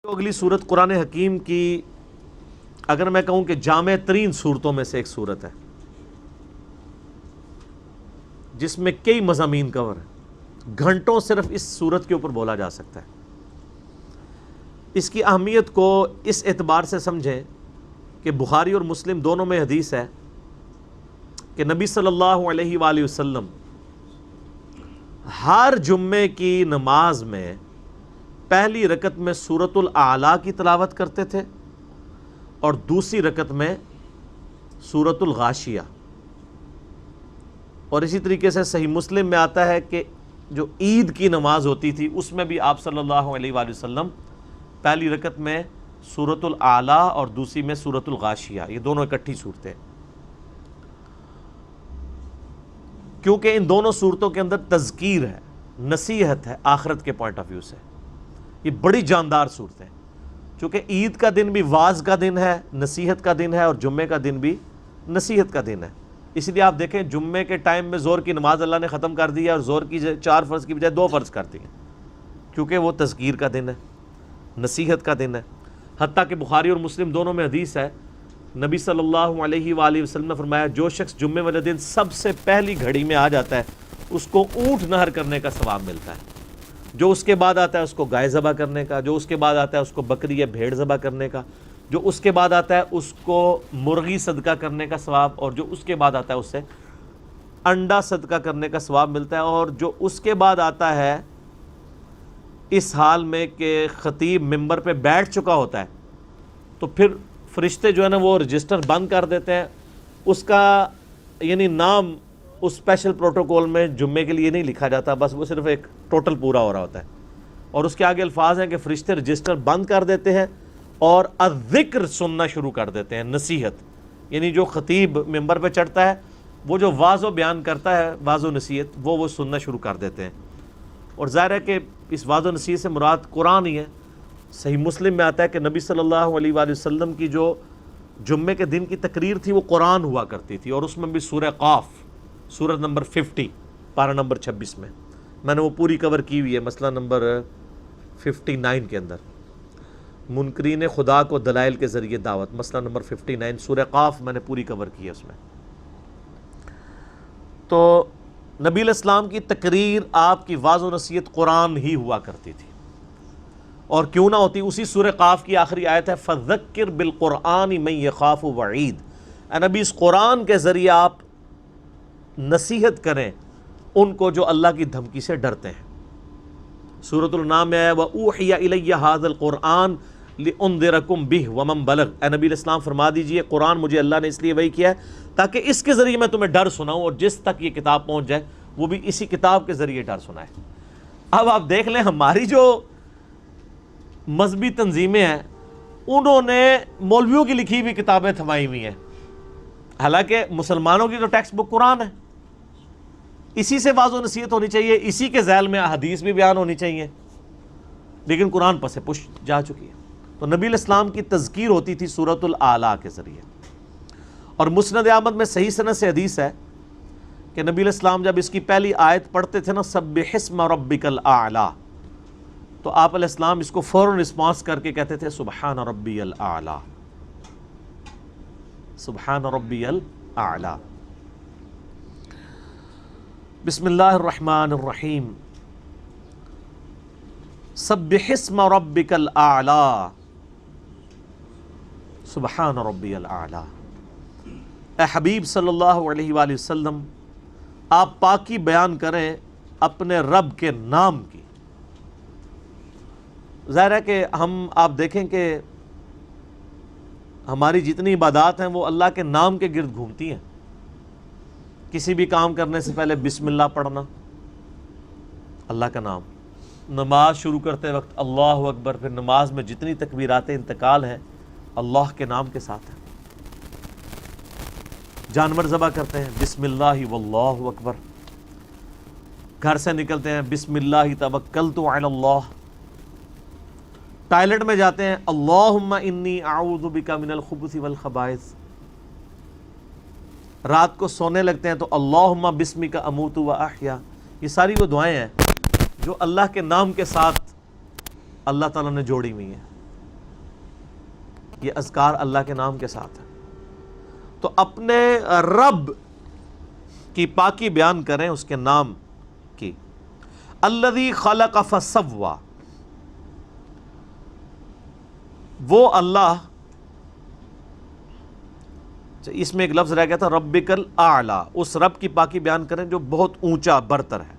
اگلی صورت قرآن حکیم کی اگر میں کہوں کہ جامع ترین صورتوں میں سے ایک صورت ہے جس میں کئی مضامین کور ہیں، گھنٹوں صرف اس صورت کے اوپر بولا جا سکتا ہے۔ اس کی اہمیت کو اس اعتبار سے سمجھیں کہ بخاری اور مسلم دونوں میں حدیث ہے کہ نبی صلی اللہ علیہ وآلہ وسلم ہر جمعے کی نماز میں پہلی رکعت میں سورۃ الاعلیٰ کی تلاوت کرتے تھے اور دوسری رکعت میں سورۃ الغاشیہ، اور اسی طریقے سے صحیح مسلم میں آتا ہے کہ جو عید کی نماز ہوتی تھی اس میں بھی آپ صلی اللہ علیہ وآلہ وسلم پہلی رکعت میں سورۃ الاعلیٰ اور دوسری میں سورۃ الغاشیہ، یہ دونوں اکٹھی صورتیں، کیونکہ ان دونوں صورتوں کے اندر تذکیر ہے، نصیحت ہے آخرت کے پوائنٹ آف ویو سے۔ یہ بڑی جاندار صورتیں، چونکہ عید کا دن بھی واعظ کا دن ہے، نصیحت کا دن ہے، اور جمعے کا دن بھی نصیحت کا دن ہے۔ اس لیے آپ دیکھیں جمعے کے ٹائم میں زور کی نماز اللہ نے ختم کر دی ہے اور زور کی 4 فرض کی بجائے 2 فرض کر دی ہیں، کیونکہ وہ تذکیر کا دن ہے، نصیحت کا دن ہے۔ حتیٰ کہ بخاری اور مسلم دونوں میں حدیث ہے، نبی صلی اللہ علیہ وآلہ وسلم نے فرمایا جو شخص جمعے والے دن سب سے پہلی گھڑی میں آ جاتا ہے اس کو اونٹ نہر کرنے کا ثواب ملتا ہے، جو اس کے بعد آتا ہے اس کو گائے ذبح کرنے کا، جو اس کے بعد آتا ہے اس کو بکری یا بھیڑ ذبح کرنے کا، جو اس کے بعد آتا ہے اس کو مرغی صدقہ کرنے کا ثواب، اور جو اس کے بعد آتا ہے اس سے انڈا صدقہ کرنے کا ثواب ملتا ہے، اور جو اس کے بعد آتا ہے اس حال میں کہ خطیب ممبر پہ بیٹھ چکا ہوتا ہے تو پھر فرشتے جو ہے نا وہ رجسٹر بند کر دیتے ہیں، اس کا یعنی نام اس اسپیشل پروٹوکول میں جمعے کے لیے نہیں لکھا جاتا، بس وہ صرف ایک ٹوٹل پورا ہو رہا ہوتا ہے، اور اس کے آگے الفاظ ہیں کہ فرشتے رجسٹر بند کر دیتے ہیں اور الذکر سننا شروع کر دیتے ہیں، نصیحت، یعنی جو خطیب ممبر پہ چڑھتا ہے وہ جو واعظ و بیان کرتا ہے، واعظ و نصیحت، وہ سننا شروع کر دیتے ہیں۔ اور ظاہر ہے کہ اس واعظ و نصیحت سے مراد قرآن ہی ہے۔ صحیح مسلم میں آتا ہے کہ نبی صلی اللہ علیہ وآلہ وسلم کی جو جمعے کے دن کی تقریر تھی وہ قرآن ہوا کرتی تھی، اور اس میں بھی سورہ قاف، سورت نمبر 50 پارہ نمبر 26 میں نے وہ پوری کور کی ہوئی ہے، مسئلہ نمبر 59 کے اندر، منکرین خدا کو دلائل کے ذریعے دعوت، مسئلہ نمبر 59 سورہ قاف میں نے پوری کور کی ہے اس میں۔ تو نبی علیہ السلام کی تقریر، آپ کی واعظ و نصیحت قرآن ہی ہوا کرتی تھی، اور کیوں نہ ہوتی، اسی سورہ قاف کی آخری آیت ہے فَذَكِّرْ بِالْقُرْآنِ مَنْ يَخَافُ وَعِيدٍ، اے نبی اس قرآن کے ذریعے آپ نصیحت کریں ان کو جو اللہ کی دھمکی سے ڈرتے ہیں۔ سورۃ الانعام میں آیا وَأُوحِيَ إِلَيَّ هَذَا الْقُرْآنُ لِأُنذِرَكُمْ بِهِ وَمَنْ بَلَغَ، اے نبی علیہ السلام فرما دیجئے قرآن مجھے اللہ نے اس لیے وحی کیا ہے تاکہ اس کے ذریعے میں تمہیں ڈر سناؤں، اور جس تک یہ کتاب پہنچ جائے وہ بھی اسی کتاب کے ذریعے ڈر سنائے۔ اب آپ دیکھ لیں ہماری جو مذہبی تنظیمیں ہیں انہوں نے مولویوں کی لکھی ہوئی کتابیں تھمائی ہوئی ہیں، حالانکہ مسلمانوں کی تو ٹیکسٹ بک قرآن ہے، اسی سے واعظ و نصیحت ہونی چاہیے، اسی کے ذیل میں احادیث بھی بیان ہونی چاہیے، لیکن قرآن پس پش جا چکی ہے۔ تو نبی علیہ السلام کی تذکیر ہوتی تھی سورۃ الاعلیٰ کے ذریعے، اور مسند احمد میں صحیح سند سے حدیث ہے کہ نبی علیہ السلام جب اس کی پہلی آیت پڑھتے تھے نا سبح اسم ربک الاعلیٰ، تو آپ علیہ السلام اس کو فوراً رسپانس کر کے کہتے تھے سبحان ربی الاعلیٰ، سبحان ربی الاعلیٰ۔ بسم اللہ الرحمن الرحیم، سبح اسم ربک الاعلیٰ، سبحان ربی الاعلیٰ۔ اے حبیب صلی اللہ علیہ وآلہ وسلم آپ پاکی بیان کریں اپنے رب کے نام کی۔ ظاہر ہے کہ آپ دیکھیں کہ ہماری جتنی عبادات ہیں وہ اللہ کے نام کے گرد گھومتی ہیں۔ کسی بھی کام کرنے سے پہلے بسم اللہ پڑھنا، اللہ کا نام، نماز شروع کرتے وقت اللہ اکبر، پھر نماز میں جتنی تکبیرات انتقال ہیں اللہ کے نام کے ساتھ ہیں۔ جانور ذبح کرتے ہیں بسم اللہ واللہ اکبر، گھر سے نکلتے ہیں بسم اللہ توکلت علی اللہ، ٹائلٹ میں جاتے ہیں اللہم انی اعوذ بک من الخبث والخبائث، رات کو سونے لگتے ہیں تو اللہم بسمک اموت و احیا۔ یہ ساری وہ دعائیں ہیں جو اللہ کے نام کے ساتھ اللہ تعالیٰ نے جوڑی ہوئی ہیں۔ یہ اذکار اللہ کے نام کے ساتھ ہے. تو اپنے رب کی پاکی بیان کریں اس کے نام کی. الذی خلق فسوا، وہ اللہ، اس میں ایک لفظ رہ گیا تھا ربک الاعلی، اس رب کی پاکی بیان کریں جو بہت اونچا برتر ہے.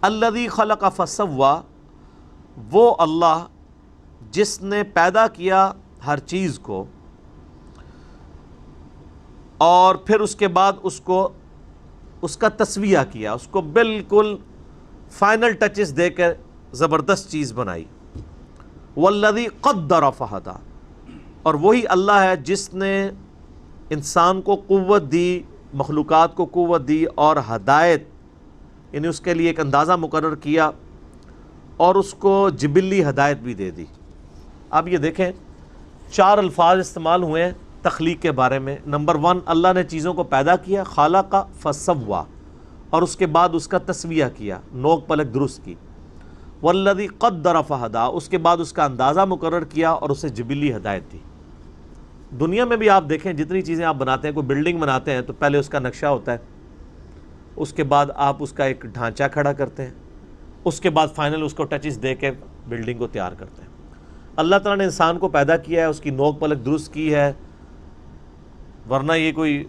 الذی خلق فسوا، وہ اللہ جس نے پیدا کیا ہر چیز کو اور پھر اس کے بعد اس کا تسویہ کیا، اس کو بالکل فائنل ٹچز دے کر زبردست چیز بنائی. والذی قدر فہدی، اور وہی اللہ ہے جس نے انسان کو قوت دی، مخلوقات کو قوت دی اور ہدایت، یعنی اس کے لیے ایک اندازہ مقرر کیا اور اس کو جبلی ہدایت بھی دے دی. اب یہ دیکھیں 4 الفاظ استعمال ہوئے ہیں تخلیق کے بارے میں. نمبر 1، اللہ نے چیزوں کو پیدا کیا، خلق فسوا، اور اس کے بعد اس کا تسویہ کیا، نوک پلک درست کی. والذی قدر فہدی، اس کے بعد اس کا اندازہ مقرر کیا اور اسے جبلی ہدایت دی. دنیا میں بھی آپ دیکھیں جتنی چیزیں آپ بناتے ہیں، کوئی بلڈنگ بناتے ہیں تو پہلے اس کا نقشہ ہوتا ہے، اس کے بعد آپ اس کا ایک ڈھانچہ کھڑا کرتے ہیں، اس کے بعد فائنل اس کو ٹچز دے کے بلڈنگ کو تیار کرتے ہیں. اللہ تعالیٰ نے انسان کو پیدا کیا ہے، اس کی نوک پلک درست کی ہے، ورنہ یہ کوئی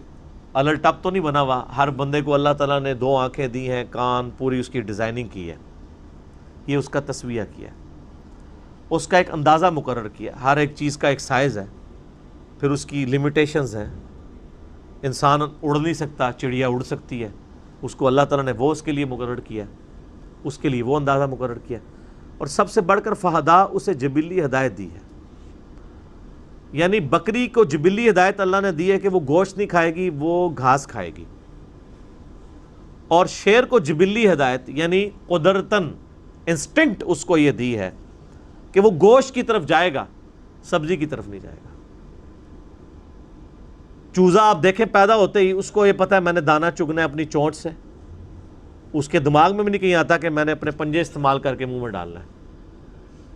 الل ٹپ تو نہیں بنا ہوا. ہر بندے کو اللہ تعالیٰ نے 2 آنکھیں دی ہیں، کان، پوری اس کی ڈیزائننگ کی ہے. یہ اس کا تسویہ کیا ہے، اس کا ایک اندازہ مقرر کیا. ہر ایک چیز کا ایک سائز ہے، پھر اس کی لمیٹیشنز ہیں. انسان اڑ نہیں سکتا، چڑیا اڑ سکتی ہے، اس کو اللہ تعالیٰ نے وہ اس کے لیے مقرر کیا، اس کے لیے وہ اندازہ مقرر کیا. اور سب سے بڑھ کر فہدا، اسے جبلی ہدایت دی ہے. یعنی بکری کو جبلی ہدایت اللہ نے دی ہے کہ وہ گوشت نہیں کھائے گی، وہ گھاس کھائے گی. اور شیر کو جبلی ہدایت یعنی قدرتاً انسٹنکٹ اس کو یہ دی ہے کہ وہ گوشت کی طرف جائے گا، سبزی کی طرف نہیں جائے گا. چوزا آپ دیکھیں پیدا ہوتے ہی اس کو یہ پتہ ہے میں نے دانہ چگنا ہے اپنی چونچ سے، اس کے دماغ میں بھی نہیں کہیں آتا کہ میں نے اپنے پنجے استعمال کر کے منہ میں ڈالنا ہے.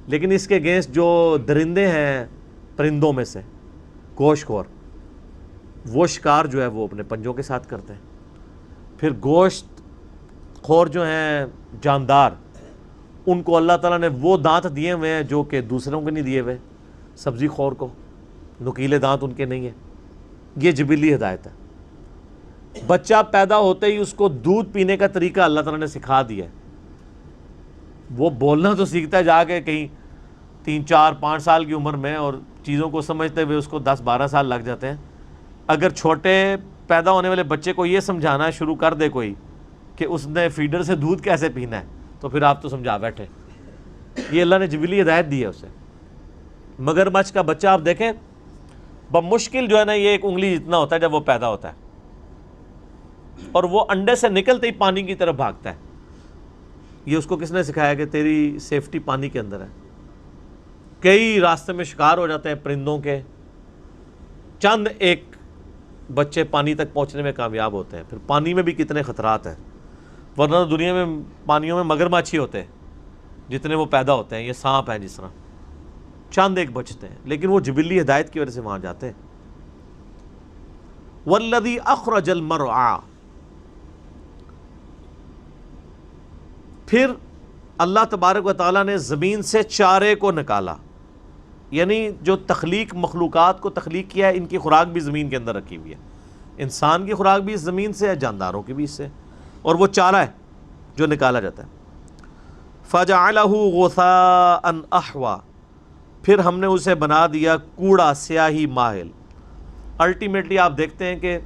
لیکن اس کے اگینسٹ جو درندے ہیں پرندوں میں سے گوشت خور، وہ شکار جو ہے وہ اپنے پنجوں کے ساتھ کرتے ہیں. پھر گوشت خور جو ہیں جاندار، ان کو اللہ تعالیٰ نے وہ دانت دیے ہوئے ہیں جو کہ دوسروں کو نہیں دیے ہوئے. سبزی خور کو نکیلے دانت ان کے نہیں ہیں. یہ جبلی ہدایت ہے. بچہ پیدا ہوتے ہی اس کو دودھ پینے کا طریقہ اللہ تعالیٰ نے سکھا دیا ہے. وہ بولنا تو سیکھتا ہے جا کے کہیں 3 4 5 سال کی عمر میں، اور چیزوں کو سمجھتے ہوئے اس کو 10 12 سال لگ جاتے ہیں. اگر چھوٹے پیدا ہونے والے بچے کو یہ سمجھانا شروع کر دے کوئی کہ اس نے فیڈر سے دودھ کیسے پینا ہے، تو پھر آپ تو سمجھا بیٹھے. یہ اللہ نے جبلی ہدایت دی ہے اسے. مگرمچھ کا بچہ آپ دیکھیں بمشکل جو ہے نا، یہ 1 انگلی جتنا ہوتا ہے جب وہ پیدا ہوتا ہے، اور وہ انڈے سے نکلتے ہی پانی کی طرف بھاگتا ہے. یہ اس کو کس نے سکھایا کہ تیری سیفٹی پانی کے اندر ہے. کئی راستے میں شکار ہو جاتے ہیں پرندوں کے، چند ایک بچے پانی تک پہنچنے میں کامیاب ہوتے ہیں. پھر پانی میں بھی کتنے خطرات ہیں، ورنہ دنیا میں پانیوں میں مگرمچھ ہی ہوتے ہیں جتنے وہ پیدا ہوتے ہیں. یہ سانپ ہیں جس طرح، چند ایک بچتے ہیں، لیکن وہ جبلی ہدایت کی وجہ سے وہاں جاتے ہیں. والذی اخرج المرعى، پھر اللہ تبارک و تعالیٰ نے زمین سے چارے کو نکالا. یعنی جو تخلیق مخلوقات کو تخلیق کیا ہے، ان کی خوراک بھی زمین کے اندر رکھی ہوئی ہے. انسان کی خوراک بھی اس زمین سے ہے، جانداروں کی بھی اس سے، اور وہ چارہ ہے جو نکالا جاتا ہے. فَجَعَلَهُ غُثَاءً أَحْوَىٰ، پھر ہم نے اسے بنا دیا کوڑا سیاہی مائل. الٹیمیٹلی آپ دیکھتے ہیں کہ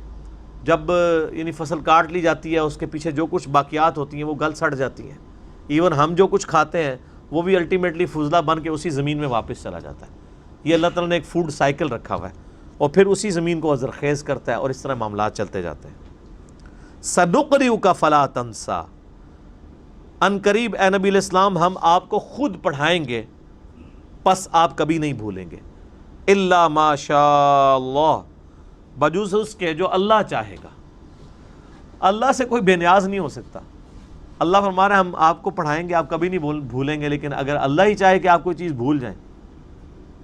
جب یعنی فصل کاٹ لی جاتی ہے، اس کے پیچھے جو کچھ باقیات ہوتی ہیں وہ گل سڑ جاتی ہیں. ایون ہم جو کچھ کھاتے ہیں وہ بھی الٹیمیٹلی فضلہ بن کے اسی زمین میں واپس چلا جاتا ہے. یہ اللہ تعالیٰ نے ایک فوڈ سائیکل رکھا ہوا ہے، اور پھر اسی زمین کو زرخیز کرتا ہے، اور اس طرح معاملات چلتے جاتے ہیں. سَنُقْرِئُكَ فَلَا تَنْسَىٰ، ان قریب اے نبی علیہ السلام ہم آپ کو خود پڑھائیں گے، پس آپ کبھی نہیں بھولیں گے. الا ما شاء اللہ، بجوز اس کے جو اللہ چاہے گا. اللہ سے کوئی بے نیاز نہیں ہو سکتا. اللہ فرما رہا ہے ہم آپ کو پڑھائیں گے، آپ کبھی نہیں بھولیں گے. لیکن اگر اللہ ہی چاہے کہ آپ کوئی چیز بھول جائیں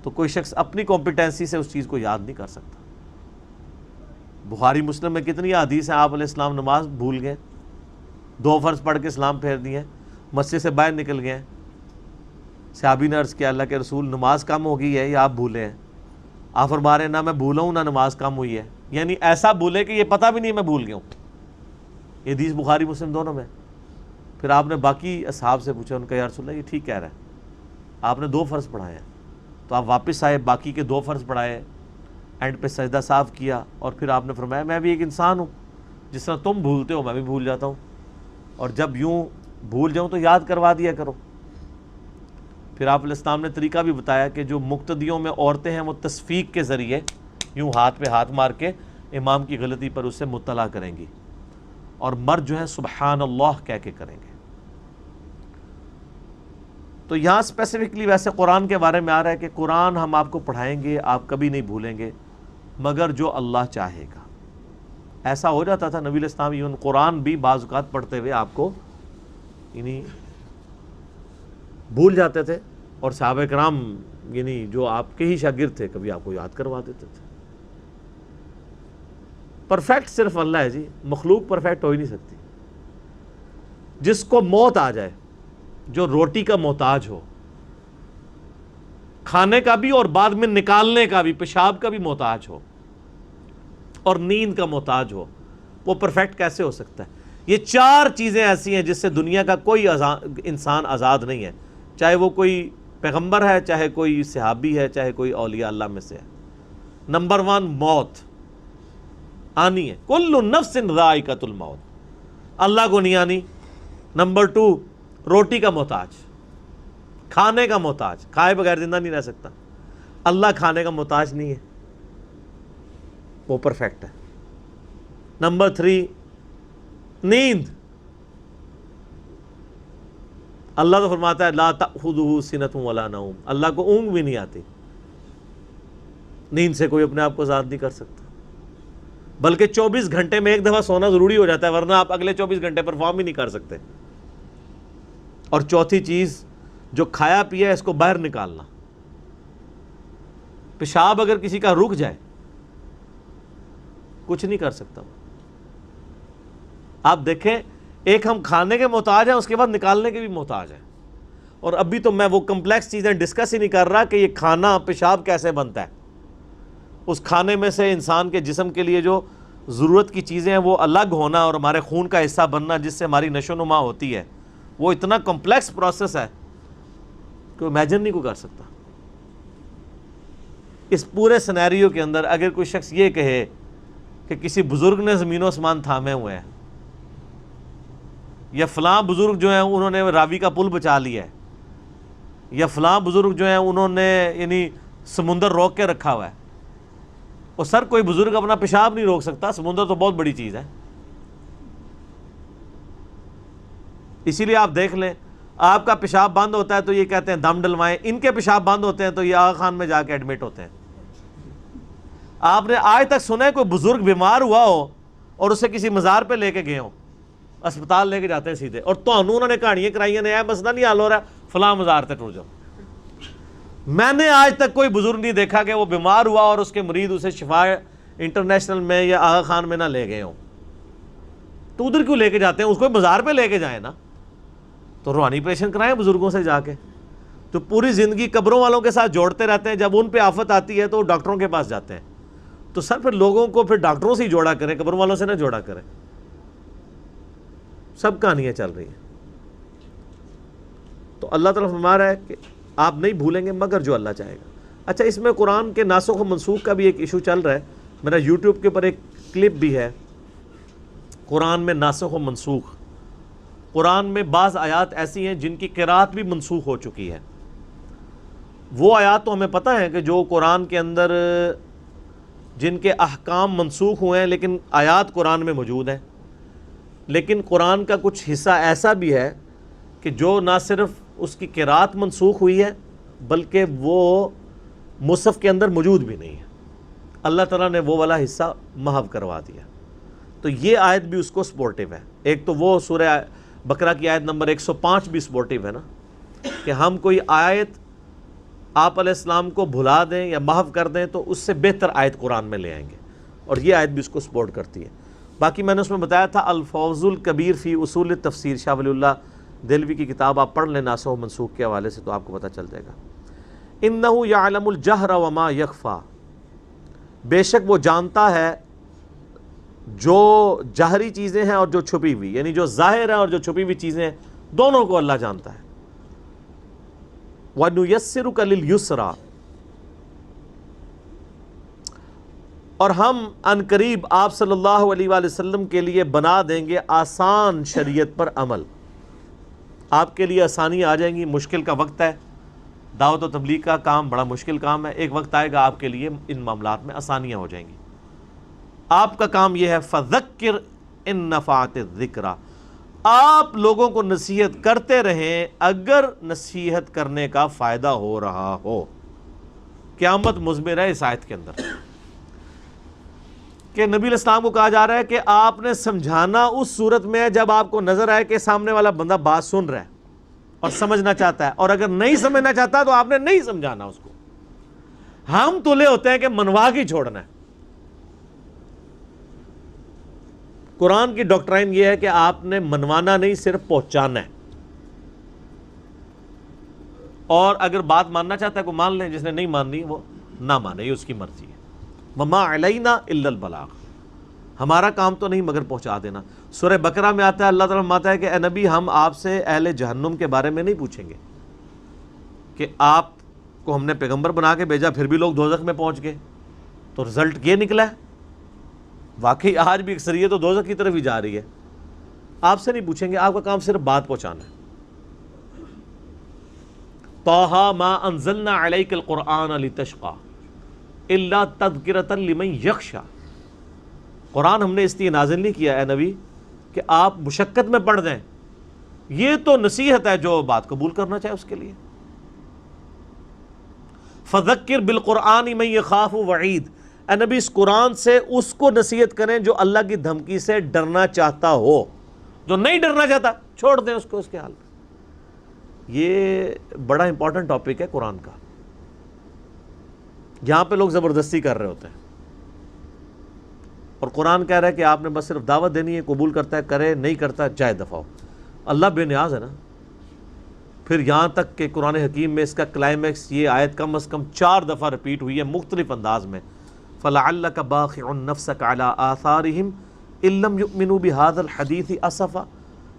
تو کوئی شخص اپنی کمپیٹنسی سے اس چیز کو یاد نہیں کر سکتا۔ بخاری مسلم میں کتنی حدیث ہیں، آپ علیہ السلام نماز بھول گئے، 2 فرض پڑھ کے سلام پھیر دیے، مسجد سے باہر نکل گئے۔ صحابی نے عرض کیا اللہ کے رسول نماز کم ہو گئی ہے یا آپ بھولے ہیں؟ آپ فرما رہے ہیں نہ میں بھولا ہوں نہ نماز کم ہوئی ہے، یعنی ایسا بھولے کہ یہ پتہ بھی نہیں میں بھول گیا ہوں۔ یہ حدیث بخاری مسلم دونوں میں۔ پھر آپ نے باقی اصحاب سے پوچھا، ان کا یا رسول اللہ یہ ٹھیک کہہ رہا ہے، آپ نے 2 فرض پڑھائے ہیں، تو آپ واپس آئے، باقی کے 2 فرض پڑھائے، اینڈ پہ سجدہ صاف کیا، اور پھر آپ نے فرمایا میں بھی ایک انسان ہوں، جس طرح تم بھولتے ہو میں بھی بھول جاتا ہوں، اور جب یوں بھول جاؤں تو یاد کروا دیا کرو۔ پھر آپ علیہ السلام نے طریقہ بھی بتایا کہ جو مقتدیوں میں عورتیں ہیں وہ تصفیق کے ذریعے یوں ہاتھ پہ ہاتھ مار کے امام کی غلطی پر اسے مطلع کریں گی، اور مرد جو ہے سبحان اللہ کہہ کے کریں گے۔ تو یہاں اسپیسیفکلی ویسے قرآن کے بارے میں آ رہا ہے کہ قرآن ہم آپ کو پڑھائیں گے، آپ کبھی نہیں بھولیں گے مگر جو اللہ چاہے گا۔ ایسا ہو جاتا تھا نبی علیہ السلام ایون قرآن بھی بعض اوقات پڑھتے ہوئے آپ کو یعنی بھول جاتے تھے، اور صحابہ کرام یعنی جو آپ کے ہی شاگرد تھے کبھی آپ کو یاد کروا دیتے تھے۔ پرفیکٹ صرف اللہ ہے جی، مخلوق پرفیکٹ ہو ہی نہیں سکتی۔ جس کو موت آ جائے، جو روٹی کا محتاج ہو، کھانے کا بھی اور بعد میں نکالنے کا بھی، پیشاب کا بھی محتاج ہو، اور نیند کا محتاج ہو، وہ پرفیکٹ کیسے ہو سکتا ہے؟ یہ 4 چیزیں ایسی ہیں جس سے دنیا کا کوئی انسان آزاد نہیں ہے، چاہے وہ کوئی پیغمبر ہے، چاہے کوئی صحابی ہے، چاہے کوئی اولیاء اللہ میں سے ہے۔ نمبر 1 موت آنی ہے، کل نفس ذائقۃ الموت، اللہ کو نہیں آنی۔ نمبر 2 روٹی کا محتاج، کھانے کا محتاج، کھائے بغیر زندہ نہیں رہ سکتا، اللہ کھانے کا محتاج نہیں ہے، وہ پرفیکٹ ہے۔ نمبر 3 نیند، اللہ تو فرماتا ہے لا تأخذہ سنۃ ولا نوم، اللہ کو اونگ بھی نہیں آتی، نیند سے کوئی اپنے آپ کو آزاد نہیں کر سکتا، بلکہ 24 گھنٹے میں ایک دفعہ سونا ضروری ہو جاتا ہے، ورنہ آپ اگلے 24 گھنٹے پرفارم ہی نہیں کر سکتے۔ اور چوتھی چیز جو کھایا پیا ہے اس کو باہر نکالنا، پیشاب اگر کسی کا رک جائے کچھ نہیں کر سکتا۔ آپ دیکھیں ایک ہم کھانے کے محتاج ہیں، اس کے بعد نکالنے کے بھی محتاج ہیں، اور ابھی تو میں وہ کمپلیکس چیزیں ڈسکس ہی نہیں کر رہا کہ یہ کھانا پیشاب کیسے بنتا ہے، اس کھانے میں سے انسان کے جسم کے لیے جو ضرورت کی چیزیں ہیں وہ الگ ہونا اور ہمارے خون کا حصہ بننا جس سے ہماری نشو و نما ہوتی ہے، وہ اتنا کمپلیکس پروسیس ہے کہ امیجن نہیں کوئی کر سکتا۔ اس پورے سینیریو کے اندر اگر کوئی شخص یہ کہے کہ کسی بزرگ نے زمین و آسمان تھامے ہوئے ہیں، یا فلاں بزرگ جو ہیں انہوں نے راوی کا پل بچا لیا ہے، یا فلاں بزرگ جو ہیں انہوں نے یعنی سمندر روک کے رکھا ہوا ہے، اور سر کوئی بزرگ اپنا پیشاب نہیں روک سکتا، سمندر تو بہت بڑی چیز ہے۔ اسی لیے آپ دیکھ لیں آپ کا پیشاب بند ہوتا ہے تو یہ کہتے ہیں دم ڈلوائیں، ان کے پیشاب بند ہوتے ہیں تو یہ آغا خان میں جا کے ایڈمٹ ہوتے ہیں۔ آپ نے آج تک سنا ہے کوئی بزرگ بیمار ہوا ہو اور اسے کسی مزار پہ لے کے گئے ہوں؟ اسپتال لے کے جاتے ہیں سیدھے، اور تو انہوں نے کہانیاں کرائیاں نے مسئلہ نہیں حل ہو رہا فلاں مزار تک ٹر جاؤ۔ میں نے آج تک کوئی بزرگ نہیں دیکھا کہ وہ بیمار ہوا اور اس کے مرید اسے شفا انٹرنیشنل میں یا آغا خان میں نہ لے گئے ہوں۔ تو ادھر کیوں لے کے جاتے ہیں؟ اس کو مزار پہ لے کے جائیں نا، تو روحانی آپریشن کرائیں بزرگوں سے جا کے۔ تو پوری زندگی قبروں والوں کے ساتھ جوڑتے رہتے ہیں، جب ان پہ آفت آتی ہے تو وہ ڈاکٹروں کے پاس جاتے ہیں۔ تو سر پھر لوگوں کو پھر ڈاکٹروں سے ہی جوڑا کریں، قبروں والوں سے نہ جوڑا کریں۔ سب کہانیاں چل رہی ہیں۔ تو اللہ تعالیٰ فرما رہا ہے کہ آپ نہیں بھولیں گے مگر جو اللہ چاہے گا۔ اچھا، اس میں قرآن کے ناسخ و منسوخ کا بھی ایک ایشو چل رہا ہے، میرا یوٹیوب کے اوپر ایک کلپ بھی ہے، قرآن میں ناسخ و منسوخ۔ قرآن میں بعض آیات ایسی ہیں جن کی قرات بھی منسوخ ہو چکی ہے۔ وہ آیات تو ہمیں پتہ ہے کہ جو قرآن کے اندر جن کے احکام منسوخ ہوئے ہیں لیکن آیات قرآن میں موجود ہیں، لیکن قرآن کا کچھ حصہ ایسا بھی ہے کہ جو نہ صرف اس کی قرات منسوخ ہوئی ہے بلکہ وہ مصحف کے اندر موجود بھی نہیں ہے، اللہ تعالیٰ نے وہ والا حصہ محو کروا دیا۔ تو یہ آیت بھی اس کو سپورٹیو ہے۔ ایک تو وہ سورہ بقرہ کی آیت نمبر 105 بھی سپورٹیو ہے نا، کہ ہم کوئی آیت آپ علیہ السلام کو بھلا دیں یا محو کر دیں تو اس سے بہتر آیت قرآن میں لے آئیں گے، اور یہ آیت بھی اس کو سپورٹ کرتی ہے۔ باقی میں نے اس میں بتایا تھا الفوز الکبیر فی اصول تفسیر، شاہ ولی اللہ دہلوی کی کتاب آپ پڑھ لیں ناسخ و منسوخ کے حوالے سے، تو آپ کو پتہ چل جائے گا۔ انہ یعلم الجہر وما یخفی، بے شک وہ جانتا ہے جو جہری چیزیں ہیں اور جو چھپی ہوئی، یعنی جو ظاہر ہے اور جو چھپی ہوئی چیزیں ہیں، دونوں کو اللہ جانتا ہے۔ وَنُيَسِّرُكَ لِلْيُسْرَى، اور ہم ان قریب آپ صلی اللہ علیہ وآلہ وسلم کے لیے بنا دیں گے آسان شریعت پر عمل، آپ کے لیے آسانی آ جائیں گی۔ مشکل کا وقت ہے، دعوت و تبلیغ کا کام بڑا مشکل کام ہے، ایک وقت آئے گا آپ کے لیے ان معاملات میں آسانیاں ہو جائیں گی۔ آپ کا کام یہ ہے فَذَكِّرْ إِن نَفَعَتِ الذِّكْرَى، آپ لوگوں کو نصیحت کرتے رہیں اگر نصیحت کرنے کا فائدہ ہو رہا ہو۔ قیامت مضمر ہے اس آیت کے اندر کہ نبی علیہ السلام کو کہا جا رہا ہے کہ آپ نے سمجھانا اس صورت میں ہے جب آپ کو نظر آئے کہ سامنے والا بندہ بات سن رہا ہے اور سمجھنا چاہتا ہے، اور اگر نہیں سمجھنا چاہتا تو آپ نے نہیں سمجھانا اس کو۔ ہم تلے ہوتے ہیں کہ منوا کے چھوڑنا ہے۔ قرآن کی ڈاکٹرائن یہ ہے کہ آپ نے منوانا نہیں، صرف پہنچانا ہے، اور اگر بات ماننا چاہتا ہے کوئی مان لیں، جس نے نہیں ماننی وہ نہ مانے، یہ اس کی مرضی ہے۔ وَمَا عَلَيْنَا إِلَّا الْبَلَاغُ، ہمارا کام تو نہیں مگر پہنچا دینا۔ سورہ بقرہ میں آتا ہے، اللہ تعالیٰ فرماتا ہے کہ اے نبی ہم آپ سے اہل جہنم کے بارے میں نہیں پوچھیں گے کہ آپ کو ہم نے پیغمبر بنا کے بھیجا پھر بھی لوگ دوزخ میں پہنچ گئے، تو رزلٹ یہ نکلا ہے۔ واقعی آج بھی اکثریت تو دوزخ کی طرف ہی جا رہی ہے۔ آپ سے نہیں پوچھیں گے، آپ کا کام صرف بات پہنچانا ہے۔ طٰہٰ مَا أَنزَلْنَا عَلَيْكَ الْقُرْآنَ لِتَشْقَىٰ إِلَّا تَذْكِرَةً لِمَن يَخْشَىٰ، قرآن ہم نے اس لیے نازل نہیں کیا اے نبی کہ آپ مشقت میں پڑ دیں، یہ تو نصیحت ہے جو بات قبول کرنا چاہے اس کے لیے۔ فَذَكِّرْ بِالْقُرْآنِ مَن يَخَافُ وَعِيدٍ، اے نبی اس قرآن سے اس کو نصیحت کریں جو اللہ کی دھمکی سے ڈرنا چاہتا ہو، جو نہیں ڈرنا چاہتا چھوڑ دیں اس کو اس کے حال میں۔ یہ بڑا امپورٹنٹ ٹاپک ہے قرآن کا، یہاں پہ لوگ زبردستی کر رہے ہوتے ہیں، اور قرآن کہہ رہا ہے کہ آپ نے بس صرف دعوت دینی ہے، قبول کرتا ہے کرے، نہیں کرتا جائے دفعہ ہو۔ اللہ بے نیاز ہے نا۔ پھر یہاں تک کہ قرآن حکیم میں اس کا کلائمیکس یہ آیت کم از کم 4 دفعہ رپیٹ ہوئی ہے مختلف انداز میں، فَلَعَلَّكَ بَاخِعٌ نَفْسَكَ عَلَىٰ آثَارِهِمْ إِن لَّمْ يُؤْمِنُوا بِهَٰذَا الْحَدِيثِ أَسَفًا،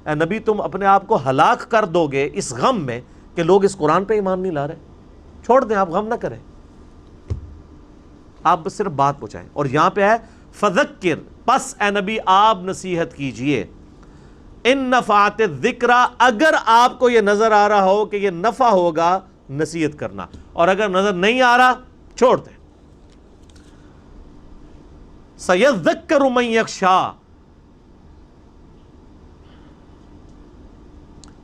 اے نبی تم اپنے آپ کو ہلاک کر دو گے اس غم میں کہ لوگ اس قرآن پہ ایمان نہیں لا رہے۔ چھوڑ دیں، آپ غم نہ کریں، آپ بس صرف بات پہنچائیں۔ اور یہاں پہ ہے فذکر، پس اے نبی آپ نصیحت کیجئے، ان نفعت الذکرى، اگر آپ کو یہ نظر آ رہا ہو کہ یہ نفع ہوگا نصیحت کرنا، اور اگر نظر نہیں آ رہا چھوڑ دیں۔ سیذکر من یخشی،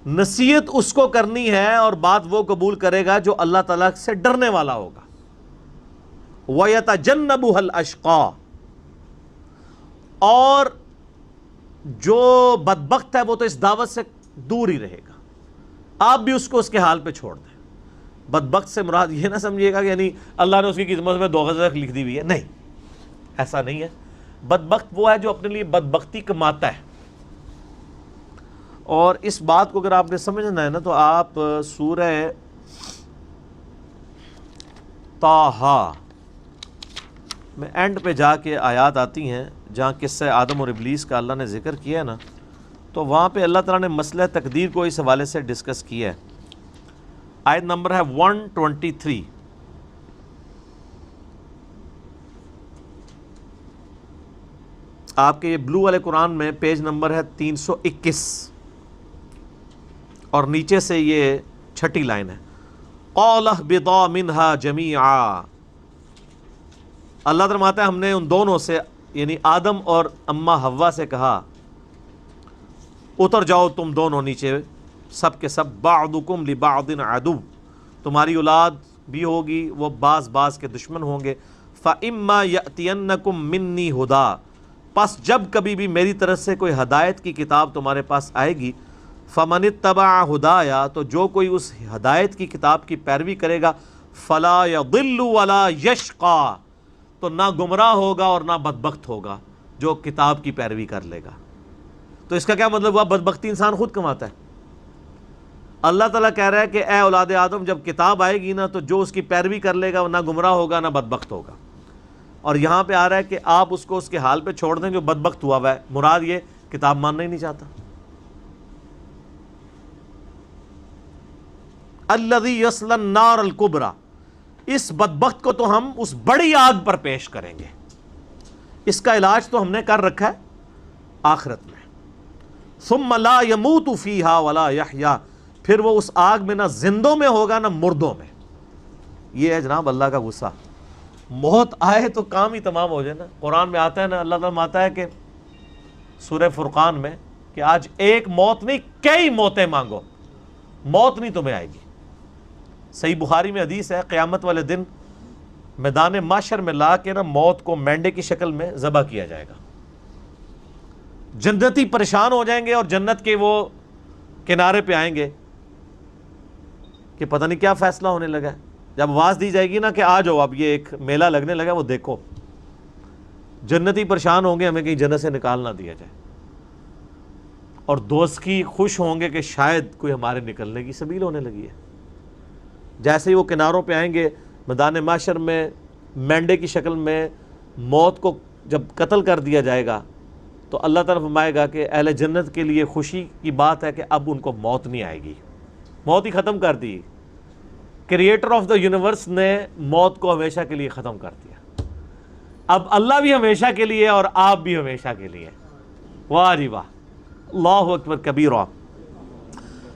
نصیحت اس کو کرنی ہے اور بات وہ قبول کرے گا جو اللہ تعالیٰ سے ڈرنے والا ہوگا۔ وَيَتَجَنَّبُهَا الْأَشْقَى، اور جو بدبخت ہے وہ تو اس دعوت سے دور ہی رہے گا، آپ بھی اس کو اس کے حال پہ چھوڑ دیں۔ بدبخت سے مراد یہ نہ سمجھیے گا کہ یعنی اللہ نے اس کی قسمت میں 2 غزل لکھ دی ہوئی ہے، نہیں، ایسا نہیں ہے۔ بدبخت وہ ہے جو اپنے لیے بدبختی کماتا ہے، اور اس بات کو اگر آپ نے سمجھنا ہے نا تو آپ سورہ طٰہٰ میں اینڈ پہ جا کے آیات آتی ہیں جہاں قصہ آدم اور ابلیس کا اللہ نے ذکر کیا ہے نا، تو وہاں پہ اللہ تعالیٰ نے مسئلہ تقدیر کو اس حوالے سے ڈسکس کیا ہے۔ آیت نمبر ہے 123، آپ کے یہ بلو والے قرآن میں پیج نمبر ہے 321، اور نیچے سے یہ 6ٹھی لائن ہے، قَالَ اهْبِطَا مِنْهَا جَمِيعًا، اللہ فرماتا ہے ہم نے ان دونوں سے یعنی آدم اور اماں حوا سے کہا اتر جاؤ تم دونوں نیچے سب کے سب، بعضکم لبعض عدو، تمہاری اولاد بھی ہوگی وہ بعض کے دشمن ہوں گے۔ فَإِمَّا يَأْتِيَنَّكُم مِّنِّي هُدًى، پس جب کبھی بھی میری طرف سے کوئی ہدایت کی کتاب تمہارے پاس آئے گی، فَمَنِ اتَّبَعَ هُدَايَا، تو جو کوئی اس ہدایت کی کتاب کی پیروی کرے گا، فلا یضل ولا یشقا، تو نہ گمراہ ہوگا اور نہ بدبخت ہوگا جو کتاب کی پیروی کر لے گا۔ تو اس کا کیا مطلب ہوا؟ بدبختی انسان خود کماتا ہے۔ اللہ تعالیٰ کہہ رہا ہے کہ اے اولاد آدم، جب کتاب آئے گی نا تو جو اس کی پیروی کر لے گا وہ نہ گمراہ ہوگا نہ بدبخت ہوگا۔ اور یہاں پہ آ رہا ہے کہ آپ اس کو اس کے حال پہ چھوڑ دیں جو بدبخت ہوا ہے، مراد یہ کتاب ماننا ہی نہیں چاہتا۔ الذی یصلی النار الکبریٰ، اس بدبخت کو تو ہم اس بڑی آگ پر پیش کریں گے۔ اس کا علاج تو ہم نے کر رکھا ہے آخرت میں۔ ثم لا یموت فیہا ولا یحیا، پھر وہ اس آگ میں نہ زندوں میں ہوگا نہ مردوں میں۔ یہ ہے جناب اللہ کا غصہ۔ موت آئے تو کام ہی تمام ہو جائے نا۔ قرآن میں آتا ہے نا، اللہ تعالیٰ آتا ہے کہ سورہ فرقان میں کہ آج ایک موت نہیں کئی موتیں مانگو، موت نہیں تمہیں آئے گی۔ صحیح بخاری میں حدیث ہے، قیامت والے دن میدان محشر میں لا کے نا موت کو مینڈے کی شکل میں ذبح کیا جائے گا۔ جنتی پریشان ہو جائیں گے اور جنت کے وہ کنارے پہ آئیں گے کہ پتہ نہیں کیا فیصلہ ہونے لگا ہے۔ جب آواز دی جائے گی نا کہ آ جاؤ، اب یہ ایک میلہ لگنے لگا، وہ دیکھو، جنتی پریشان ہوں گے ہمیں کہیں جنت سے نکال نہ دیا جائے، اور دوزخی خوش ہوں گے کہ شاید کوئی ہمارے نکلنے کی سبیل ہونے لگی ہے۔ جیسے ہی وہ کناروں پہ آئیں گے میدان محشر میں، مینڈے کی شکل میں موت کو جب قتل کر دیا جائے گا تو اللہ تعالیٰ فرمائے گا کہ اہل جنت کے لیے خوشی کی بات ہے کہ اب ان کو موت نہیں آئے گی، موت ہی ختم کر دی۔ کریٹر آف دا یونیورس نے موت کو ہمیشہ کے لیے ختم کر دیا۔ اب اللہ بھی ہمیشہ کے لیے اور آپ بھی ہمیشہ کے لیے۔ واہ جی واہ، اللہ اکبر کبیرہ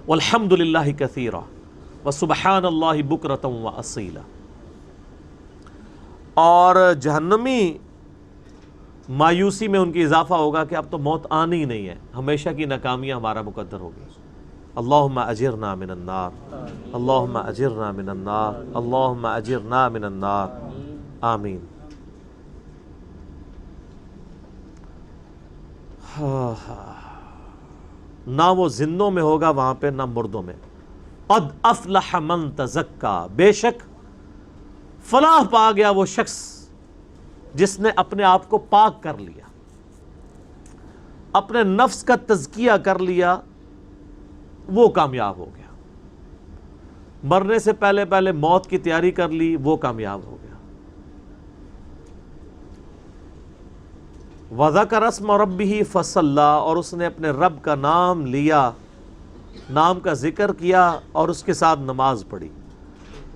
والحمد للہ کثیرہ وسبحان اللہ بکرۃ واصیلا۔ اور جہنمی مایوسی میں ان کی اضافہ ہوگا کہ اب تو موت آنی ہی نہیں ہے، ہمیشہ کی ناکامیاں ہمارا مقدر ہوگی۔ اللہم اجرنا من النار، اللہم اجرنا من النار، اللہم اجرنا من النار، آمین۔ نہ وہ زندوں میں ہوگا وہاں پہ نہ مردوں میں۔ قد افلح من تزکا، بے شک فلاح پا گیا وہ شخص جس نے اپنے آپ کو پاک کر لیا، اپنے نفس کا تزکیہ کر لیا، وہ کامیاب ہو گیا۔ مرنے سے پہلے پہلے موت کی تیاری کر لی، وہ کامیاب ہو گیا۔ وَذَكَرَ اسْمَ رَبِّهِ فَصَلَّى، اور اس نے اپنے رب کا نام لیا، نام کا ذکر کیا اور اس کے ساتھ نماز پڑھی۔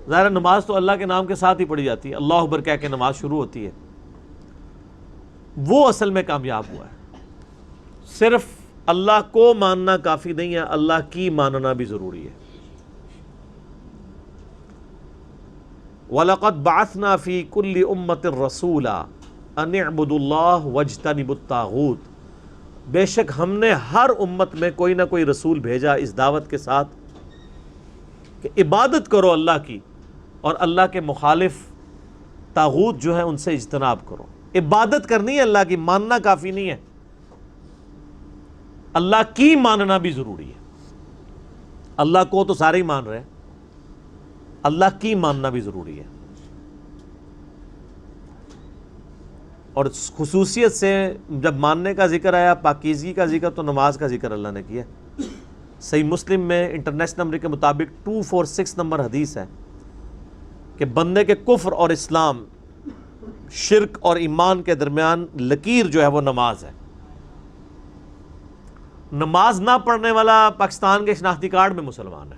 ظاہر نماز تو اللہ کے نام کے ساتھ ہی پڑھی جاتی ہے، اللہ اکبر کہہ کے نماز شروع ہوتی ہے۔ وہ اصل میں کامیاب ہوا ہے۔ صرف اللہ کو ماننا کافی نہیں ہے، اللہ کی ماننا بھی ضروری ہے۔ وَلَقَدْ بَعَثْنَا فِي كُلِّ أُمَّةٍ رَسُولًا أَنِ اعْبُدُوا اللَّهَ وَاجْتَنِبُوا الطَّاغُوتَ، بے شک ہم نے ہر امت میں کوئی نہ کوئی رسول بھیجا اس دعوت کے ساتھ کہ عبادت کرو اللہ کی، اور اللہ کے مخالف طاغوت جو ہے ان سے اجتناب کرو۔ عبادت کرنی ہے اللہ کی، ماننا کافی نہیں ہے، اللہ کی ماننا بھی ضروری ہے۔ اللہ کو تو سارے ہی مان رہے ہیں، اللہ کی ماننا بھی ضروری ہے۔ اور خصوصیت سے جب ماننے کا ذکر آیا، پاکیزگی کا ذکر، تو نماز کا ذکر اللہ نے کیا۔ صحیح مسلم میں انٹرنیشنل نمبر کے مطابق 246 نمبر حدیث ہے کہ بندے کے کفر اور اسلام، شرک اور ایمان کے درمیان لکیر جو ہے وہ نماز ہے۔ نماز نہ پڑھنے والا پاکستان کے شناختی کارڈ میں مسلمان ہے،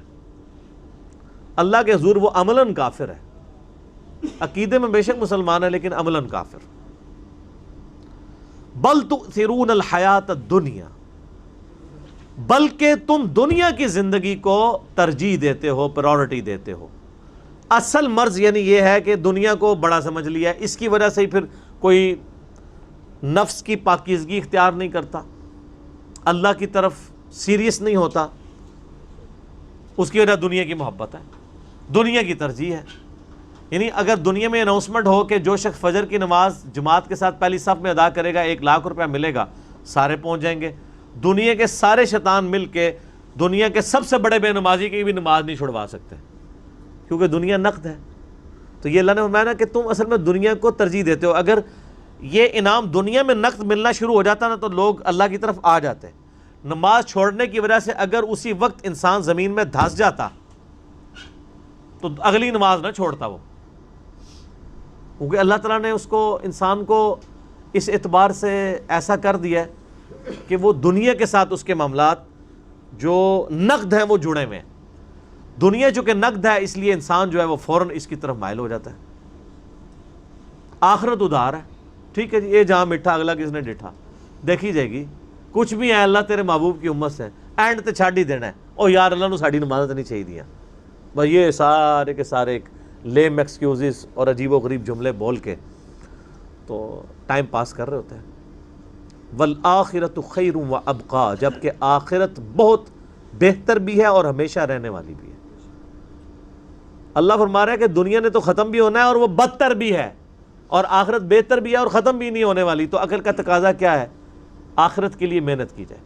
اللہ کے حضور وہ عملاً کافر ہے۔ عقیدے میں بے شک مسلمان ہے لیکن عملاً کافر۔ بل تؤثرون الحیات الدنیا، بلکہ تم دنیا کی زندگی کو ترجیح دیتے ہو، پرائورٹی دیتے ہو۔ اصل مرض یعنی یہ ہے کہ دنیا کو بڑا سمجھ لیا، اس کی وجہ سے ہی پھر کوئی نفس کی پاکیزگی اختیار نہیں کرتا، اللہ کی طرف سیریس نہیں ہوتا، اس کی وجہ دنیا کی محبت ہے، دنیا کی ترجیح ہے۔ یعنی اگر دنیا میں اناؤنسمنٹ ہو کہ جو شخص فجر کی نماز جماعت کے ساتھ پہلی صف میں ادا کرے گا 1 لاکھ روپیہ ملے گا، سارے پہنچ جائیں گے۔ دنیا کے سارے شیطان مل کے دنیا کے سب سے بڑے بے نمازی کی بھی نماز نہیں چھڑوا سکتے، کیونکہ دنیا نقد ہے، تو یہ اللہ نے فرمایا نا کہ تم اصل میں دنیا کو ترجیح دیتے ہو. اگر یہ انعام دنیا میں نقد ملنا شروع ہو جاتا نا تو لوگ اللہ کی طرف آ جاتے. نماز چھوڑنے کی وجہ سے اگر اسی وقت انسان زمین میں دھنس جاتا تو اگلی نماز نہ چھوڑتا وہ, کیونکہ اللہ تعالیٰ نے اس کو, انسان کو اس اعتبار سے ایسا کر دیا کہ وہ دنیا کے ساتھ اس کے معاملات جو نقد ہیں وہ جڑے ہوئے ہیں. دنیا چونکہ نقد ہے اس لیے انسان جو ہے وہ فوراً اس کی طرف مائل ہو جاتا ہے. آخرت ادھار ہے, ٹھیک ہے جی, یہ جہاں مٹھا اگلا کس نے ڈٹھا, دیکھی جائے گی. کچھ بھی ہے اللہ تیرے محبوب کی امت سے, اینڈ تے چھاڑ ہی دینا ہے. او یار اللہ نو ساڑی نماز نہیں چاہیے دیا, بس یہ سارے کے سارے ایک لیم ایکسکیوزز اور عجیب و غریب جملے بول کے تو ٹائم پاس کر رہے ہوتے ہیں. والآخرۃ خیر و ابقا, جبکہ آخرت بہت بہتر بھی ہے اور ہمیشہ رہنے والی بھی ہے. اللہ فرما رہا ہے کہ دنیا نے تو ختم بھی ہونا ہے اور وہ بدتر بھی ہے, اور آخرت بہتر بھی ہے اور ختم بھی نہیں ہونے والی. تو عقل کا تقاضا کیا ہے؟ آخرت کے لیے محنت کی جائے.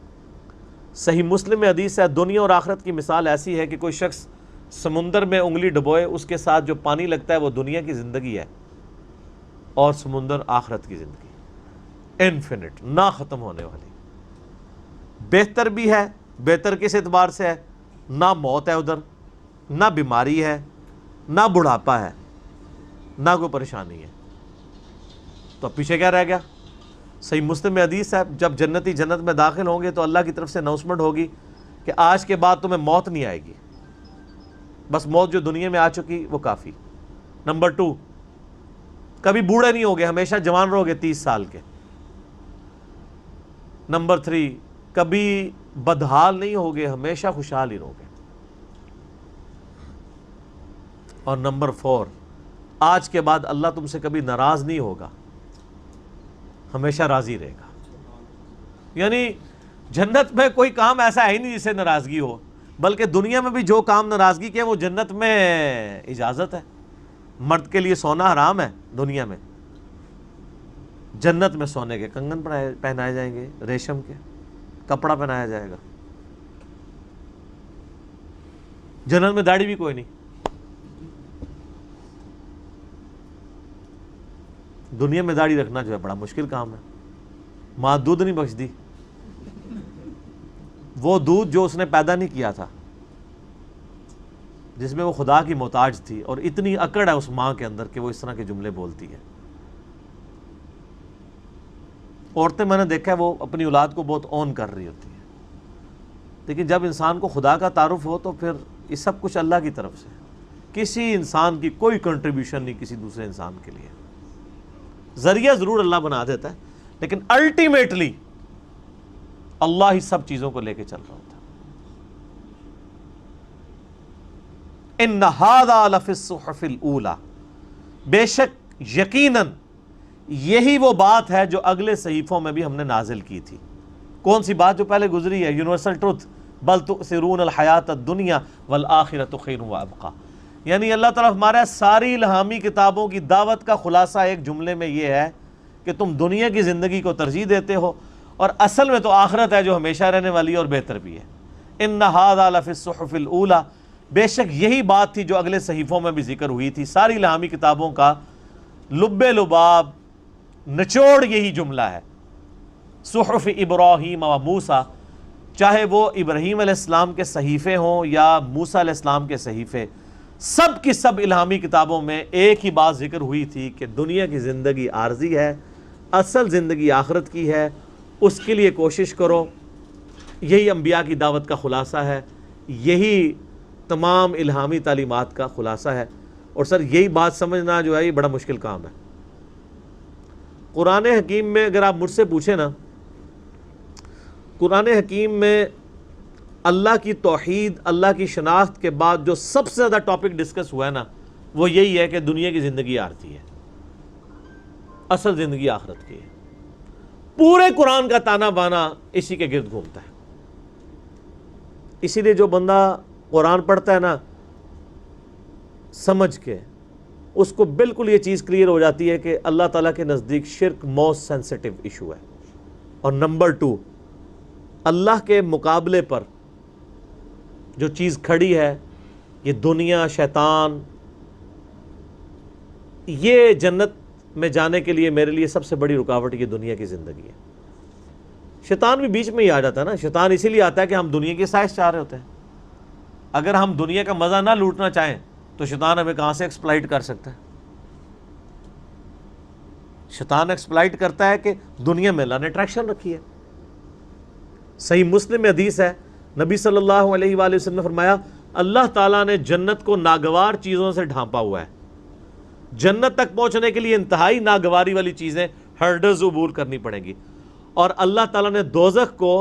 صحیح مسلم میں حدیث ہے, دنیا اور آخرت کی مثال ایسی ہے کہ کوئی شخص سمندر میں انگلی ڈبوئے, اس کے ساتھ جو پانی لگتا ہے وہ دنیا کی زندگی ہے, اور سمندر آخرت کی زندگی, انفینٹ, نہ ختم ہونے والی. بہتر بھی ہے. بہتر کس اعتبار سے ہے؟ نہ موت ہے ادھر, نہ بیماری ہے, نہ بڑھاپا ہے, نہ کوئی پریشانی ہے. تو اب پیچھے کیا رہ گیا؟ صحیح مسلم میں حدیث ہے, جب جنتی جنت میں داخل ہوں گے تو اللہ کی طرف سے اناؤنسمنٹ ہوگی کہ آج کے بعد تمہیں موت نہیں آئے گی, بس موت جو دنیا میں آ چکی وہ کافی. نمبر 2, کبھی بوڑھے نہیں ہوگے, ہمیشہ جوان رہو گے 30 سال کے. نمبر 3, کبھی بدحال نہیں ہوگے, ہمیشہ خوشحال ہی رہو گے. اور نمبر 4, آج کے بعد اللہ تم سے کبھی ناراض نہیں ہوگا, ہمیشہ راضی رہے گا. یعنی جنت میں کوئی کام ایسا ہے ہی نہیں جسے ناراضگی ہو, بلکہ دنیا میں بھی جو کام ناراضگی کے وہ جنت میں اجازت ہے. مرد کے لیے سونا حرام ہے دنیا میں, جنت میں سونے کے کنگن پہنائے جائیں گے, ریشم کے کپڑا پہنایا جائے گا. جنت میں داڑھی بھی کوئی نہیں. دنیا میں داڑھی رکھنا جو ہے بڑا مشکل کام ہے. ماں دودھ نہیں بخش دی, وہ دودھ جو اس نے پیدا نہیں کیا تھا, جس میں وہ خدا کی محتاج تھی, اور اتنی اکڑ ہے اس ماں کے اندر کہ وہ اس طرح کے جملے بولتی ہے. عورتیں میں نے دیکھا ہے وہ اپنی اولاد کو بہت اون کر رہی ہوتی ہیں, لیکن جب انسان کو خدا کا تعارف ہو تو پھر یہ سب کچھ اللہ کی طرف سے, کسی انسان کی کوئی کنٹریبیوشن نہیں کسی دوسرے انسان کے لیے. ذریعہ ضرور اللہ بنا دیتا ہے, لیکن الٹیمیٹلی اللہ ہی سب چیزوں کو لے کے چل رہا ہوتا ہے. ان ھذا لفی الصحف الاولی, بے شک یقیناً یہی وہ بات ہے جو اگلے صحیفوں میں بھی ہم نے نازل کی تھی. کون سی بات جو پہلے گزری ہے؟ یونیورسل ٹروتھ, بل تؤثرون الحیات الدنیا والآخرۃ خیر وابقی. یعنی اللہ تعالیٰ ہمارا ساری الہامی کتابوں کی دعوت کا خلاصہ ایک جملے میں یہ ہے کہ تم دنیا کی زندگی کو ترجیح دیتے ہو, اور اصل میں تو آخرت ہے جو ہمیشہ رہنے والی اور بہتر بھی ہے. ان ھذا لفی الصحف الاولی, بے شک یہی بات تھی جو اگلے صحیفوں میں بھی ذکر ہوئی تھی. ساری الہامی کتابوں کا لب لباب, نچوڑ یہی جملہ ہے. صحف ابراہیم و موسیٰ, چاہے وہ ابراہیم علیہ السلام کے صحیفے ہوں یا موسیٰ علیہ السلام کے صحیفے, سب کی سب الہامی کتابوں میں ایک ہی بات ذکر ہوئی تھی کہ دنیا کی زندگی عارضی ہے, اصل زندگی آخرت کی ہے, اس کے لیے کوشش کرو. یہی انبیاء کی دعوت کا خلاصہ ہے, یہی تمام الہامی تعلیمات کا خلاصہ ہے. اور سر یہی بات سمجھنا جو ہے یہ بڑا مشکل کام ہے. قرآن حکیم میں اگر آپ مجھ سے پوچھیں نا, قرآن حکیم میں اللہ کی توحید, اللہ کی شناخت کے بعد جو سب سے زیادہ ٹاپک ڈسکس ہوا ہے نا, وہ یہی ہے کہ دنیا کی زندگی عارضی ہے, اصل زندگی آخرت کی ہے. پورے قرآن کا تانا بانا اسی کے گرد گھومتا ہے. اسی لیے جو بندہ قرآن پڑھتا ہے نا سمجھ کے, اس کو بالکل یہ چیز کلیئر ہو جاتی ہے کہ اللہ تعالیٰ کے نزدیک شرک موسٹ سینسٹیو ایشو ہے. اور نمبر 2, اللہ کے مقابلے پر جو چیز کھڑی ہے یہ دنیا, شیطان, یہ جنت میں جانے کے لیے میرے لیے سب سے بڑی رکاوٹ یہ دنیا کی زندگی ہے۔ شیطان بھی بیچ میں ہی آ جاتا ہے نا، شیطان اسی لیے آتا ہے کہ ہم دنیا کی سائز چاہ رہے ہوتے ہیں۔ اگر ہم دنیا کا مزہ نہ لوٹنا چاہیں تو شیطان ہمیں کہاں سے ایکسپلائٹ کر سکتا ہے؟ شیطان ایکسپلائٹ کرتا ہے کہ دنیا میں اللہ نے اٹریکشن رکھی ہے۔ صحیح مسلم میں حدیث ہے، نبی صلی اللہ علیہ وآلہ وسلم نے فرمایا اللہ تعالیٰ نے جنت کو ناگوار چیزوں سے ڈھانپا ہوا ہے۔ جنت تک پہنچنے کے لیے انتہائی ناگواری والی چیزیں، ہرڈز عبور کرنی پڑیں گی، اور اللہ تعالیٰ نے دوزخ کو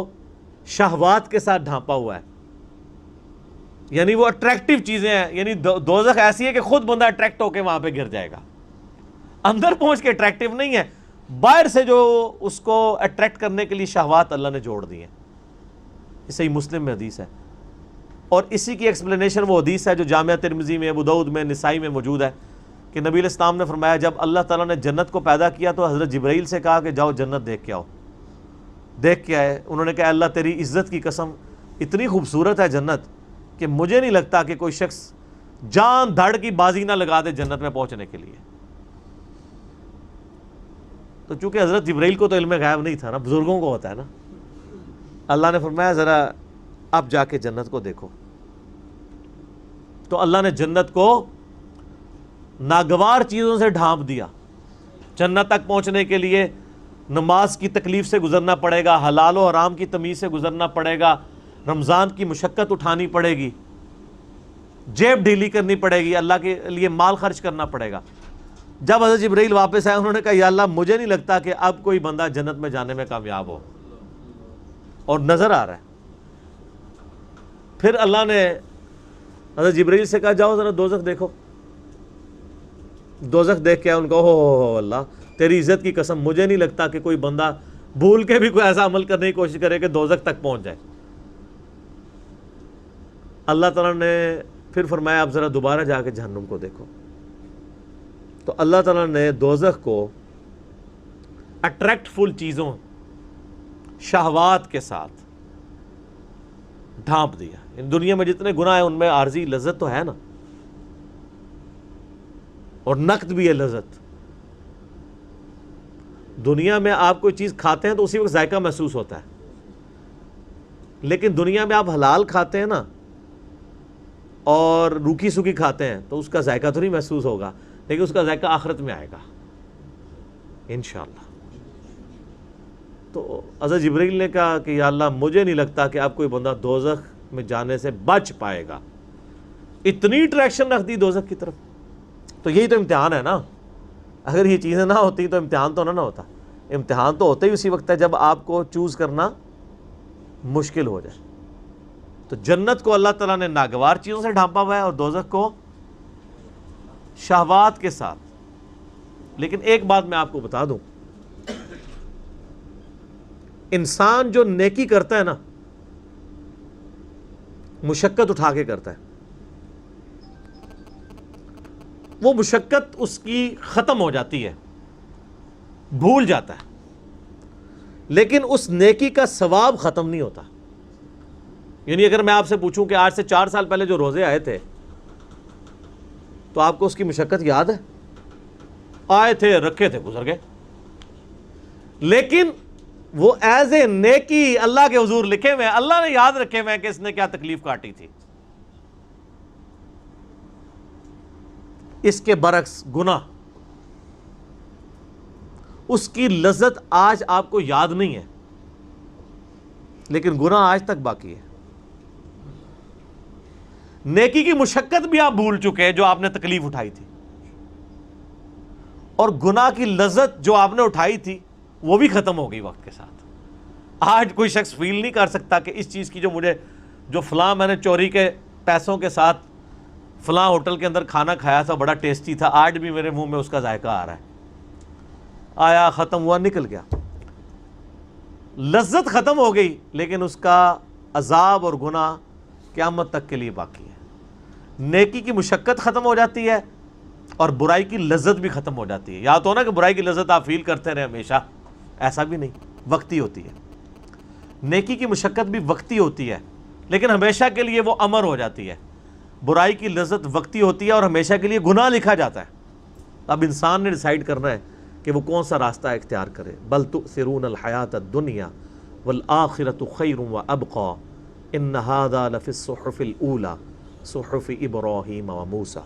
شہوات کے ساتھ ڈھانپا ہوا ہے، یعنی وہ اٹریکٹیو چیزیں ہیں، یعنی دوزخ ایسی ہے کہ خود بندہ اٹریکٹ ہو کے وہاں پہ گر جائے گا، اندر پہنچ کے اٹریکٹیو نہیں ہے، باہر سے جو اس کو اٹریکٹ کرنے کے لیے شہوات اللہ نے جوڑ دی ہیں۔ یہ صحیح مسلم میں حدیث ہے، اور اسی کی ایکسپلینیشن وہ حدیث ہے جو جامعہ ترمذی میں، ابو داؤد میں، نسائی میں موجود ہے کہ نبی علیہ السلام نے فرمایا جب اللہ تعالیٰ نے جنت کو پیدا کیا تو حضرت جبرائیل سے کہا کہ جاؤ جنت دیکھ کے آؤ۔ دیکھ کے آئے، انہوں نے کہا اللہ تیری عزت کی قسم اتنی خوبصورت ہے جنت کہ مجھے نہیں لگتا کہ کوئی شخص جان دھڑ کی بازی نہ لگا دے جنت میں پہنچنے کے لیے۔ تو چونکہ حضرت جبرائیل کو تو علم غیب نہیں تھا نا، بزرگوں کو ہوتا ہے نا، اللہ نے فرمایا ذرا اب جا کے جنت کو دیکھو۔ تو اللہ نے جنت کو ناگوار چیزوں سے ڈھانپ دیا۔ جنت تک پہنچنے کے لیے نماز کی تکلیف سے گزرنا پڑے گا، حلال و حرام کی تمیز سے گزرنا پڑے گا، رمضان کی مشقت اٹھانی پڑے گی، جیب ڈھیلی کرنی پڑے گی، اللہ کے لیے مال خرچ کرنا پڑے گا۔ جب حضرت جبرائیل واپس آئے انہوں نے کہا یا اللہ مجھے نہیں لگتا کہ اب کوئی بندہ جنت میں جانے میں کامیاب ہو، اور نظر آ رہا ہے۔ پھر اللہ نے حضرت جبرائیل سے کہا جاؤ ذرا دوزخ دیکھو۔ دوزخ دیکھ کے ان کو ہو اللہ تیری عزت کی قسم مجھے نہیں لگتا کہ کوئی بندہ بھول کے بھی کوئی ایسا عمل کرنے کی کوشش کرے کہ دوزخ تک پہنچ جائے۔ اللہ تعالیٰ نے پھر فرمایا اب ذرا دوبارہ جا کے جہنم کو دیکھو۔ تو اللہ تعالیٰ نے دوزخ کو اٹریکٹ فل چیزوں، شہوات کے ساتھ ڈھانپ دیا۔ ان دنیا میں جتنے گناہ ہیں ان میں عارضی لذت تو ہے نا، اور نقد بھی ہے لذت۔ دنیا میں آپ کوئی چیز کھاتے ہیں تو اسی وقت ذائقہ محسوس ہوتا ہے، لیکن دنیا میں آپ حلال کھاتے ہیں نا اور روکھی سوکھی کھاتے ہیں تو اس کا ذائقہ تو نہیں محسوس ہوگا، لیکن اس کا ذائقہ آخرت میں آئے گا انشاءاللہ۔ تو حضرت جبرائیل نے کہا کہ یا اللہ مجھے نہیں لگتا کہ اب کوئی بندہ دوزخ میں جانے سے بچ پائے گا، اتنی اٹریکشن رکھ دی دوزخ کی طرف۔ تو یہی تو امتحان ہے نا، اگر یہ چیزیں نہ ہوتی تو امتحان تو نہ ہوتا۔ امتحان تو ہوتا ہی اسی وقت ہے جب آپ کو چوز کرنا مشکل ہو جائے۔ تو جنت کو اللہ تعالیٰ نے ناگوار چیزوں سے ڈھانپا ہوا ہے اور دوزخ کو شہوات کے ساتھ۔ لیکن ایک بات میں آپ کو بتا دوں، انسان جو نیکی کرتا ہے نا مشقت اٹھا کے کرتا ہے، وہ مشقت اس کی ختم ہو جاتی ہے، بھول جاتا ہے، لیکن اس نیکی کا ثواب ختم نہیں ہوتا۔ یعنی اگر میں آپ سے پوچھوں کہ آج سے 4 سال پہلے جو روزے آئے تھے تو آپ کو اس کی مشقت یاد ہے؟ آئے تھے، رکھے تھے، گزر گئے، لیکن وہ ایز اے نیکی اللہ کے حضور لکھے ہوئے ہیں، اللہ نے یاد رکھے ہوئے ہیں کہ اس نے کیا تکلیف کاٹی تھی۔ اس کے برعکس گناہ، اس کی لذت آج آپ کو یاد نہیں ہے، لیکن گناہ آج تک باقی ہے۔ نیکی کی مشقت بھی آپ بھول چکے ہیں جو آپ نے تکلیف اٹھائی تھی، اور گناہ کی لذت جو آپ نے اٹھائی تھی وہ بھی ختم ہو گئی وقت کے ساتھ۔ آج کوئی شخص فیل نہیں کر سکتا کہ اس چیز کی جو فلاں میں نے چوری کے پیسوں کے ساتھ فلاں ہوٹل کے اندر کھانا کھایا تھا بڑا ٹیسٹی تھا، آج بھی میرے منہ میں اس کا ذائقہ آ رہا ہے۔ آیا، ختم ہوا، نکل گیا، لذت ختم ہو گئی، لیکن اس کا عذاب اور گناہ قیامت تک کے لیے باقی ہے۔ نیکی کی مشقت ختم ہو جاتی ہے اور برائی کی لذت بھی ختم ہو جاتی ہے۔ یا تو نا کہ برائی کی لذت آپ فیل کرتے رہے ہمیشہ، ایسا بھی نہیں، وقتی ہوتی ہے۔ نیکی کی مشقت بھی وقتی ہوتی ہے، لیکن ہمیشہ کے لیے وہ امر ہو جاتی ہے۔ برائی کی لذت وقتی ہوتی ہے اور ہمیشہ کے لیے گناہ لکھا جاتا ہے۔ اب انسان نے ڈیسائیڈ کرنا ہے کہ وہ کون سا راستہ اختیار کرے. بل تؤثرون الحیات الدنیا والآخرۃ خیر وابقی ان ھذا لفی الصحف الاولی صحف ابراہیم وموسیٰ.